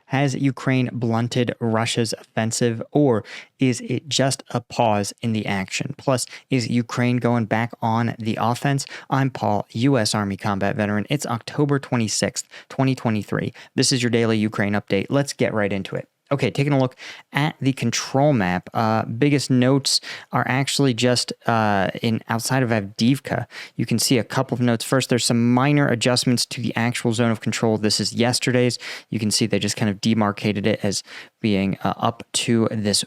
Has Ukraine blunted Russia's offensive, or is it just a pause in the action? Plus, is Ukraine going back on the offense? I'm Paul, U.S. Army combat veteran. It's October 26th, 2023. This is your daily Ukraine update. Let's get right into it. Okay, taking a look at the control map, biggest notes are actually just in outside of Avdiivka. You can see a couple of notes. First, there's some minor adjustments to the actual zone of control. This is yesterday's. You can see they just kind of demarcated it as being up to this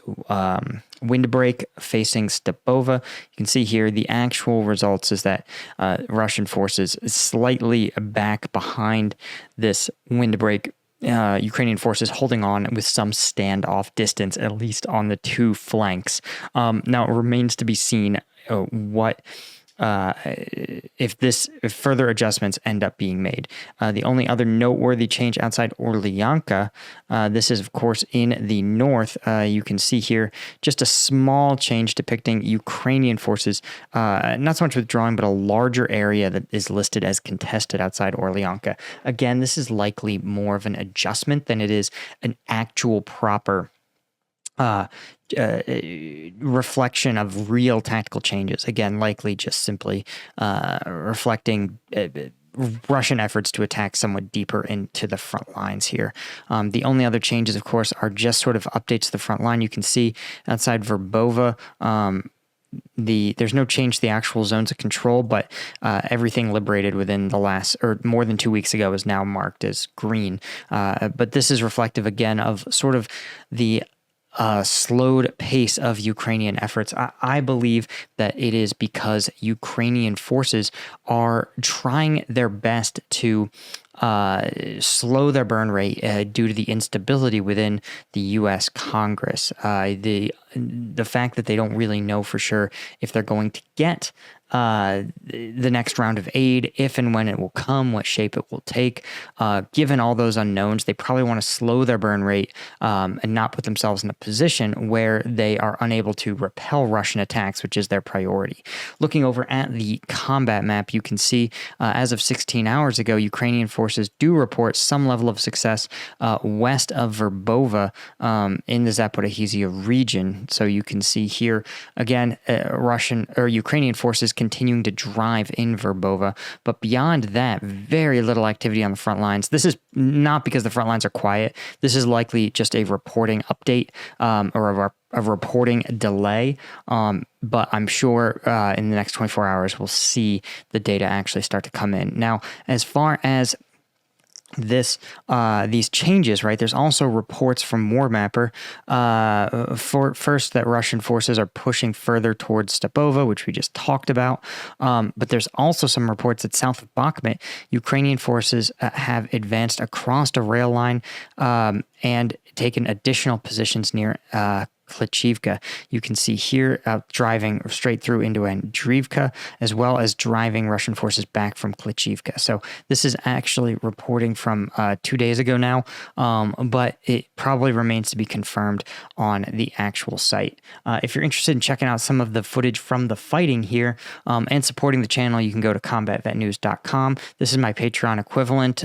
windbreak facing Stepova. You can see here the actual results is that Russian forces slightly back behind this windbreak. Ukrainian forces holding on with some standoff distance, at least on the two flanks. Now, it remains to be seen if further adjustments end up being made. The only other noteworthy change outside Orlyanka, this is, of course, in the north. You can see here just a small change depicting Ukrainian forces, not so much withdrawing, but a larger area that is listed as contested outside Orlyanka. Again, this is likely more of an adjustment than it is an actual proper reflection of real tactical changes. Again, likely just simply reflecting Russian efforts to attack somewhat deeper into the front lines here. The only other changes, of course, are just sort of updates to the front line. You can see outside Verbova, there's no change to the actual zones of control, but everything liberated within the last, or more than 2 weeks ago, is now marked as green. But this is reflective again of sort of the slowed pace of Ukrainian efforts. I believe that it is because Ukrainian forces are trying their best to slow their burn rate due to the instability within the U.S. Congress. The fact that they don't really know for sure if they're going to get the next round of aid, if and when it will come, what shape it will take. Given all those unknowns, they probably want to slow their burn rate and not put themselves in a position where they are unable to repel Russian attacks, which is their priority. Looking over at the combat map, you can see as of 16 hours ago, Ukrainian forces do report some level of success west of Verbova in the Zaporizhzhia region. So you can see here, again, Ukrainian forces continuing to drive in Verbova, but beyond that, very little activity on the front lines. This is not because the front lines are quiet. This is likely just a reporting update or a reporting delay, but I'm sure in the next 24 hours we'll see the data actually start to come in. Now, as far as these changes, right? There's also reports from WarMapper first that Russian forces are pushing further towards Stepova, which we just talked about. But there's also some reports that south of Bakhmut, Ukrainian forces have advanced across a rail line and taken additional positions near Klitschivka. You can see here driving straight through into Andriivka, as well as driving Russian forces back from Klitschivka. So this is actually reporting from 2 days ago now, but it probably remains to be confirmed on the actual site. If you're interested in checking out some of the footage from the fighting here and supporting the channel, you can go to combatvetnews.com. This is my Patreon equivalent.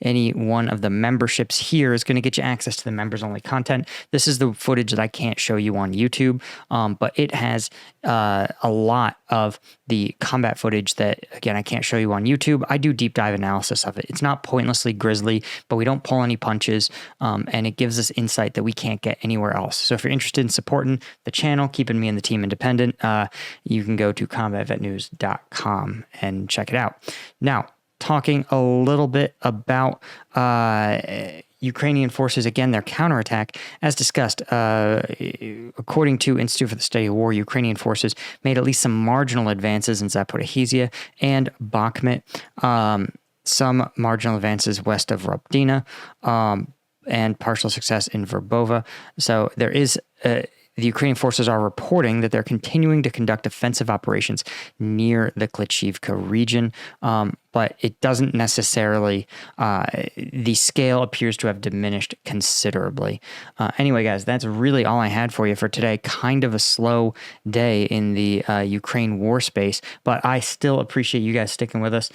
Any one of the memberships here is going to get you access to the members-only content. This is the footage that I can't show you on YouTube, but it has a lot of the combat footage that, again, I can't show you on YouTube. I do deep dive analysis of it. It's not pointlessly grisly, but we don't pull any punches, and it gives us insight that we can't get anywhere else. So if you're interested in supporting the channel, keeping me and the team independent, you can go to combatvetnews.com and check it out. Now, talking a little bit about Ukrainian forces, again, their counterattack. As discussed, according to Institute for the Study of War, Ukrainian forces made at least some marginal advances in Zaporizhzhia and Bakhmut, some marginal advances west of Robdina, and partial success in Verbova. So there is the Ukrainian forces are reporting that they're continuing to conduct offensive operations near the Klitschivka region. but it doesn't necessarily, the scale appears to have diminished considerably. Anyway, guys, that's really all I had for you for today. Kind of a slow day in the Ukraine war space, but I still appreciate you guys sticking with us.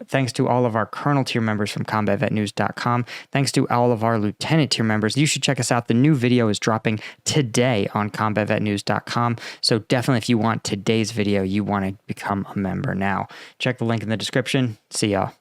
Thanks to all of our Colonel tier members from combatvetnews.com. Thanks to all of our Lieutenant tier members. You should check us out. The new video is dropping today on combatvetnews.com. So definitely, if you want today's video, you want to become a member now. Check the link in the description. See y'all.